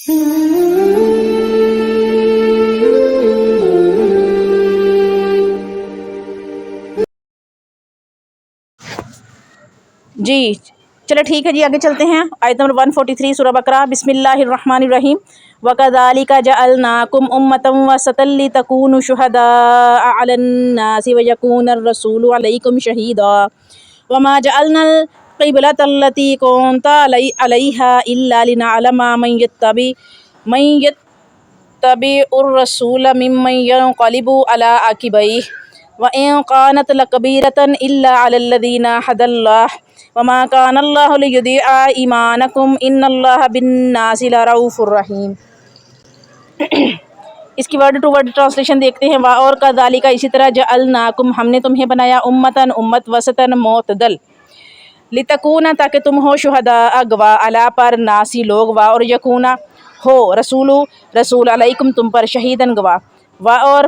جی چلو ٹھیک ہے جی، آگے چلتے ہیں۔ آیت نمبر 143 سورہ بقرہ۔ بسم اللہ الرحمن الرحیم۔ وَكَذَلِكَ جَعَلْنَاكُمْ أُمَّةً وَسَطًا لِتَكُونُوا شُهَدَاءَ عَلَى النَّاسِ وَيَكُونَ الرَّسُولُ عَلَيْكُمْ شَهِيدًا وَمَا جَعَلْنَا الْقِبْلَةَ الَّتِي كُنْتَ عَلَيْهَا إِلَّا لِنَعْلَمَ مَن يَتَّبِعُ الرَّسُولَ مِمَّن يَنقَلِبُ عَلَى عَقِبَيْهِ وَإِن كَانَتْ لَكَبِيرَةً إِلَّا عَلَى الَّذِينَ هَدَى اللَّهُ وَمَا كَانَ اللَّهُ لِيُضِيعَ إِيمَانَكُمْ إِنَّ اللَّهَ بِالنَّاسِ لَرَءُوفٌ رَحِيمٌ۔ اس کی ورڈ ٹو ورڈ ٹرانسلیشن دیکھتے ہیں۔ اور کذالک اسی طرح جعلناکم ہم نے تمہیں بنایا امتاً امت وسطاً معتدل لتکونا تاکہ تم ہو شہداء گواہ علی پر ناسی لوگ و اور یکونا ہو رسول علیکم تم پر شہیداً گواہ و اور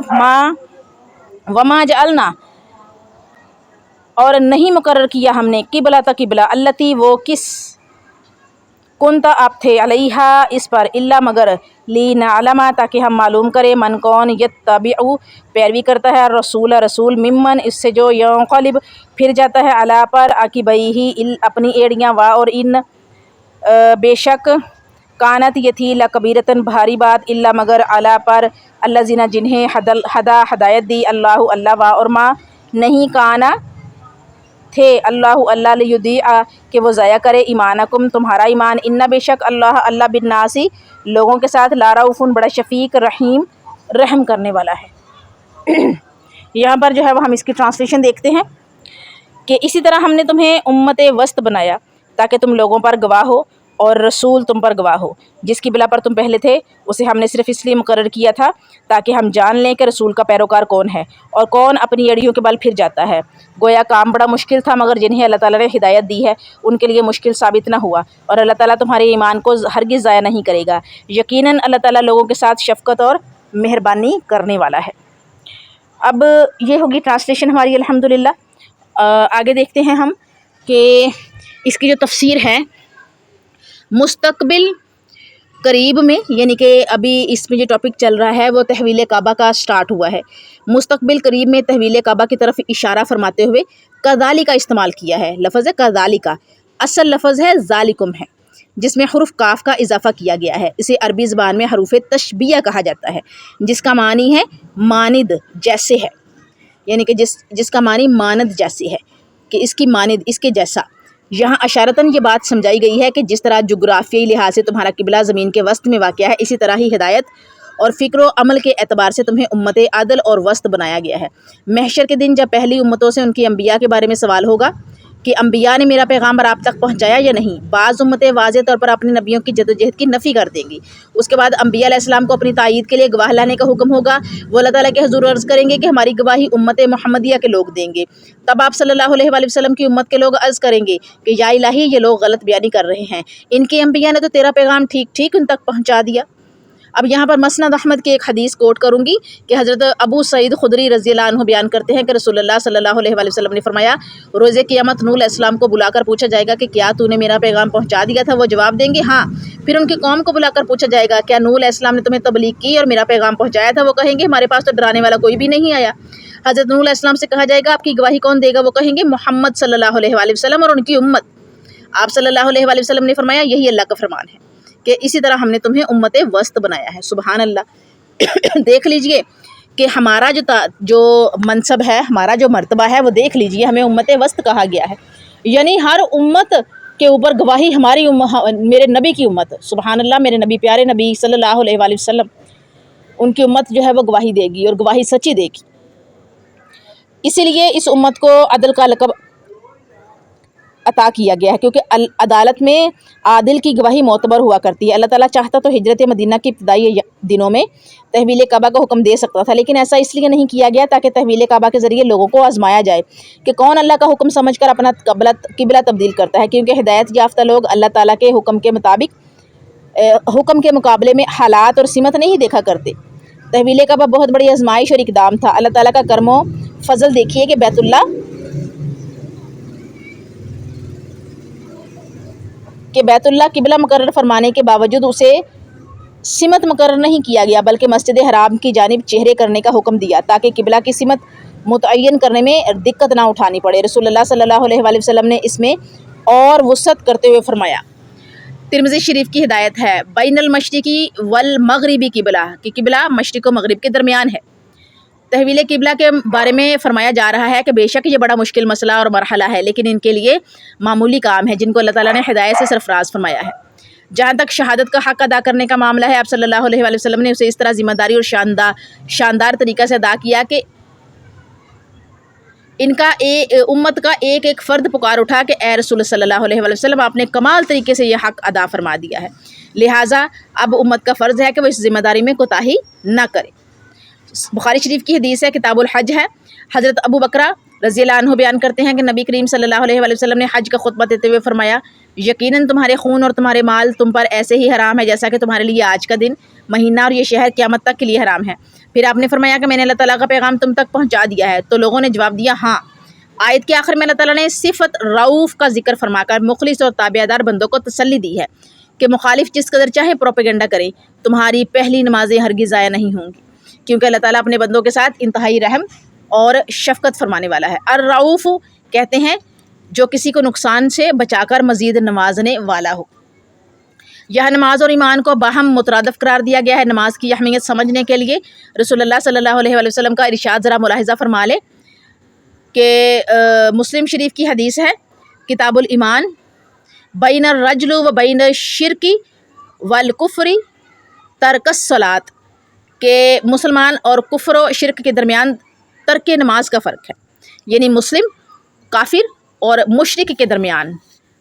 وما جعلنا اور نہیں مقرر کیا ہم نے قبلہ التی وہ کس کنتا آپ تھے علیہا اس پر الا مگر لنعلم تاکہ ہم معلوم کرے من کون یتبع پیروی کرتا ہے رسول ممن اس سے جو ینقلب پھر جاتا ہے علی پر عقبیہ اپنی ایڑیاں و اور ان بے شک کانت یہ تھی لکبیرتن بھاری بات الا مگر علی پر الذین جنہیں ہدا ہدایت دی اللہ و اور ما نہیں کانا تھے اللہ لیضیع کہ وہ ضائع کرے ایمانکم تمہارا ایمان ان بے شک اللہ بالناسی لوگوں کے ساتھ لارؤوف بڑا شفیق رحیم رحم کرنے والا ہے۔ یہاں پر جو ہے وہ ہم اس کی ٹرانسلیشن دیکھتے ہیں کہ اسی طرح ہم نے تمہیں امت وسط بنایا تاکہ تم لوگوں پر گواہ ہو اور رسول تم پر گواہ ہو۔ جس کی بلا پر تم پہلے تھے اسے ہم نے صرف اس لیے مقرر کیا تھا تاکہ ہم جان لیں کہ رسول کا پیروکار کون ہے اور کون اپنی ایڑیوں کے بل پھر جاتا ہے۔ گویا کام بڑا مشکل تھا مگر جنہیں اللہ تعالیٰ نے ہدایت دی ہے ان کے لیے مشکل ثابت نہ ہوا، اور اللہ تعالیٰ تمہارے ایمان کو ہرگز ضائع نہیں کرے گا۔ یقیناً اللہ تعالیٰ لوگوں کے ساتھ شفقت اور مہربانی کرنے والا ہے۔ اب یہ ہوگی ٹرانسلیشن ہماری الحمدللہ۔ آگے دیکھتے ہیں ہم کہ اس کی جو تفسیر ہے مستقبل قریب میں، یعنی کہ ابھی اس میں جو ٹاپک چل رہا ہے وہ تحویل کعبہ کا سٹارٹ ہوا ہے۔ مستقبل قریب میں تحویل کعبہ کی طرف اشارہ فرماتے ہوئے کذالک کا استعمال کیا ہے۔ لفظ ہے کذالک، اصل لفظ ہے ذالکم ہے جس میں حرف کاف کا اضافہ کیا گیا ہے۔ اسے عربی زبان میں حروف تشبیہ کہا جاتا ہے جس کا معنی ہے مانند جیسے ہے، یعنی کہ جس کا معنی مانند جیسے ہے کہ اس کی مانند اس کے جیسا۔ یہاں اشارتاً یہ بات سمجھائی گئی ہے کہ جس طرح جغرافیائی لحاظ سے تمہارا قبلہ زمین کے وسط میں واقع ہے اسی طرح ہی ہدایت اور فکر و عمل کے اعتبار سے تمہیں امت عدل اور وسط بنایا گیا ہے۔ محشر کے دن جب پہلی امتوں سے ان کی انبیاء کے بارے میں سوال ہوگا کہ انبیاء نے میرا پیغام آپ تک پہنچایا یا نہیں، بعض امتیں واضح طور پر اپنے نبیوں کی جدوجہد کی نفی کر دیں گی۔ اس کے بعد انبیاء علیہ السلام کو اپنی تائید کے لیے گواہ لانے کا حکم ہوگا۔ وہ اللہ تعالیٰ کے حضور عرض کریں گے کہ ہماری گواہی امت محمدیہ کے لوگ دیں گے۔ تب آپ صلی اللہ علیہ وآلہ وسلم کی امت کے لوگ عرض کریں گے کہ یا الہی یہ لوگ غلط بیانی کر رہے ہیں، ان کے انبیاء نے تو تیرا پیغام ٹھیک ٹھیک ان تک پہنچا دیا۔ اب یہاں پر مسند احمد کی ایک حدیث کوٹ کروں گی کہ حضرت ابو سعید خدری رضی اللہ عنہ بیان کرتے ہیں کہ رسول اللہ صلی اللہ علیہ وآلہ وسلم نے فرمایا روز قیامت نوح علیہ السلام کو بلا کر پوچھا جائے گا کہ کیا تو نے میرا پیغام پہنچا دیا تھا؟ وہ جواب دیں گے ہاں۔ پھر ان کی قوم کو بلا کر پوچھا جائے گا کیا نوح علیہ السلام نے تمہیں تبلیغ کی اور میرا پیغام پہنچایا تھا؟ وہ کہیں گے ہمارے پاس تو ڈرانے والا کوئی بھی نہیں آیا۔ حضرت نوح علیہ السلام سے کہا جائے گا آپ کی گواہی کون دے گا؟ وہ کہیں گے محمد صلی اللہ علیہ وآلہ وسلم اور ان کی امت۔ آپ صلی اللہ علیہ وآلہ وسلم نے فرمایا یہی اللہ کا فرمان ہے کہ اسی طرح ہم نے تمہیں امت وسط بنایا ہے۔ سبحان اللہ۔ دیکھ لیجئے کہ ہمارا جو منصب ہے، ہمارا جو مرتبہ ہے وہ دیکھ لیجئے، ہمیں امت وسط کہا گیا ہے، یعنی ہر امت کے اوپر گواہی ہماری میرے نبی کی امت، سبحان اللہ، میرے نبی پیارے نبی صلی اللہ علیہ وآلہ وسلم، ان کی امت جو ہے وہ گواہی دے گی اور گواہی سچی دے گی۔ اسی لیے اس امت کو عدل کا لقب عطا کیا گیا ہے کیونکہ عدالت میں عادل کی گواہی معتبر ہوا کرتی ہے۔ اللہ تعالیٰ چاہتا تو ہجرت مدینہ کی ابتدائی دنوں میں تحویل کعبہ کا حکم دے سکتا تھا، لیکن ایسا اس لیے نہیں کیا گیا تاکہ تحویل کعبہ کے ذریعے لوگوں کو آزمایا جائے کہ کون اللہ کا حکم سمجھ کر اپنا قبلہ تبدیل کرتا ہے، کیونکہ ہدایت یافتہ لوگ اللہ تعالیٰ کے حکم کے مقابلے میں حالات اور سمت نہیں دیکھا کرتے۔ تحویل کعبہ بہت بڑی آزمائش اور اقدام تھا۔ اللہ تعالیٰ کا کرم و فضل دیکھیے کہ بیت اللہ قبلہ مقرر فرمانے کے باوجود اسے سمت مقرر نہیں کیا گیا بلکہ مسجد حرام کی جانب چہرے کرنے کا حکم دیا تاکہ قبلہ کی سمت متعین کرنے میں دقت نہ اٹھانی پڑے۔ رسول اللہ صلی اللہ علیہ وآلہ وسلم نے اس میں اور وسعت کرتے ہوئے فرمایا۔ ترمذی شریف کی ہدایت ہے بین المشرقی والمغربی قبلہ کہ قبلہ مشرق و مغرب کے درمیان ہے۔ تحویل قبلہ کے بارے میں فرمایا جا رہا ہے کہ بے شک یہ بڑا مشکل مسئلہ اور مرحلہ ہے، لیکن ان کے لیے معمولی کام ہے جن کو اللہ تعالیٰ نے ہدایت سے سرفراز فرمایا ہے۔ جہاں تک شہادت کا حق ادا کرنے کا معاملہ ہے، آپ صلی اللہ علیہ وآلہ وسلم نے اسے اس طرح ذمہ داری اور شاندار طریقہ سے ادا کیا کہ امت کا ایک ایک فرد پکار اٹھا کہ اے رسول صلی اللہ علیہ وآلہ وسلم، آپ نے کمال طریقے سے یہ حق ادا فرما دیا ہے، لہٰذا اب امت کا فرض ہے کہ وہ اس ذمہ داری میں کوتاہی نہ کرے۔ بخاری شریف کی حدیث ہے، کتاب الحج ہے۔ حضرت ابو بکرہ رضی اللہ عنہ بیان کرتے ہیں کہ نبی کریم صلی اللہ علیہ وآلہ وسلم نے حج کا خطبہ دیتے ہوئے فرمایا، یقیناً تمہارے خون اور تمہارے مال تم پر ایسے ہی حرام ہے جیسا کہ تمہارے لیے آج کا دن، مہینہ اور یہ شہر قیامت تک کے لیے حرام ہے۔ پھر آپ نے فرمایا کہ میں نے اللہ تعالیٰ کا پیغام تم تک پہنچا دیا ہے، تو لوگوں نے جواب دیا ہاں۔ آیت کے آخر میں اللہ تعالیٰ نے صفت رعوف کا ذکر فرما کر مخلص اور تابع دار بندوں کو تسلی دی ہے کہ مخالف جس قدر چاہے پروپیگنڈا کریں، تمہاری پہلی نمازیں ہرگز ضائع نہیں ہوں گی، کیونکہ اللہ تعالیٰ اپنے بندوں کے ساتھ انتہائی رحم اور شفقت فرمانے والا ہے۔ الرعوف کہتے ہیں جو کسی کو نقصان سے بچا کر مزید نوازنے والا ہو۔ یہاں نماز اور ایمان کو باہم مترادف قرار دیا گیا ہے۔ نماز کی اہمیت سمجھنے کے لیے رسول اللہ صلی اللہ علیہ وآلہ وسلم کا ارشاد ذرا ملاحظہ فرما لے کہ مسلم شریف کی حدیث ہے، کتاب الایمان، بین الرجل و بین الشرک والکفر ترک الصلاۃ، کہ مسلمان اور کفر و شرک کے درمیان ترک نماز کا فرق ہے، یعنی مسلم، کافر اور مشرک کے درمیان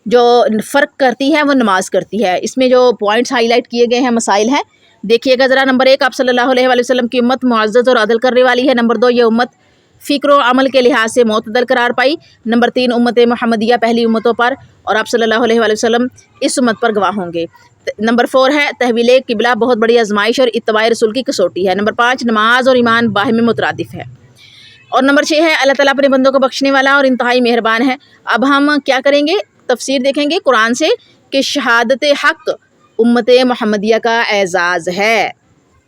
جو فرق کرتی ہے وہ نماز کرتی ہے۔ اس میں جو پوائنٹس ہائی لائٹ کیے گئے ہیں، مسائل ہیں، دیکھیے گا ذرا۔ نمبر 1، آپ صلی اللہ علیہ وآلہ وسلم کی امت معزز اور عدل کرنے والی ہے۔ نمبر 2، یہ امت فکر و عمل کے لحاظ سے معتدل قرار پائی۔ نمبر 3، امت محمدیہ پہلی امتوں پر اور آپ صلی اللہ علیہ وآلہ وسلم اس امت پر گواہ ہوں گے۔ نمبر 4 ہے تحویل قبلہ بہت بڑی آزمائش اور اتباع رسول کی کسوٹی ہے۔ نمبر 5، نماز اور ایمان باہمی مترادف ہے۔ اور نمبر 6 ہے اللہ تعالیٰ اپنے بندوں کو بخشنے والا اور انتہائی مہربان ہے۔ اب ہم کیا کریں گے؟ تفسیر دیکھیں گے قرآن سے کہ شہادت حق امت محمدیہ کا اعزاز ہے۔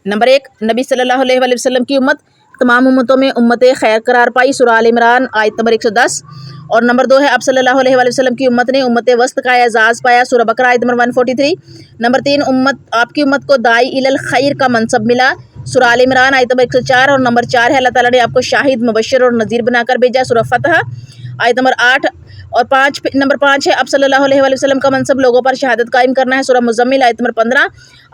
نمبر 1، نبی صلی اللہ علیہ وآلہ وسلم کی امت تمام امتوں میں امت خیر قرار پائی، سورہ آل عمران آیت نمبر 110۔ اور نمبر 2 ہے آپ صلی اللہ علیہ وآلہ وسلم کی امت نے امت وسط کا اعزاز پایا، سورہ بقرہ آیت نمبر 143۔ نمبر 3، آپ کی امت کو داعی الی الخیر کا منصب ملا، سورہ آل عمران آیت نمبر 104۔ اور نمبر 4 ہے اللہ تعالیٰ نے آپ کو شاہد، مبشر اور نذیر بنا کر بھیجا، سورہ فتح آیت نمبر 8۔ اور نمبر 5 ہے آپ صلی اللہ علیہ وآلہ وسلم کا منصب لوگوں پر شہادت قائم کرنا ہے، سورہ مزمل آیت نمبر 15۔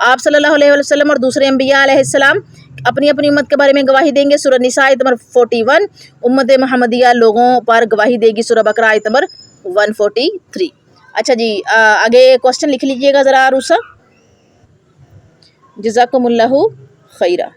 آپ صلی اللہ علیہ وآلہ وسلم اور دوسرے انبیاء علیہ السلام اپنی اپنی امت کے بارے میں گواہی دیں گے، سورہ نساء آیت نمبر 41۔ امت محمدیہ لوگوں پر گواہی دے گی، سورہ بقرہ آیت نمبر 143۔ اچھا جی، آگے کوسچن لکھ لیجئے گا ذرا عروسہ۔ جزاکم اللہ خیرہ۔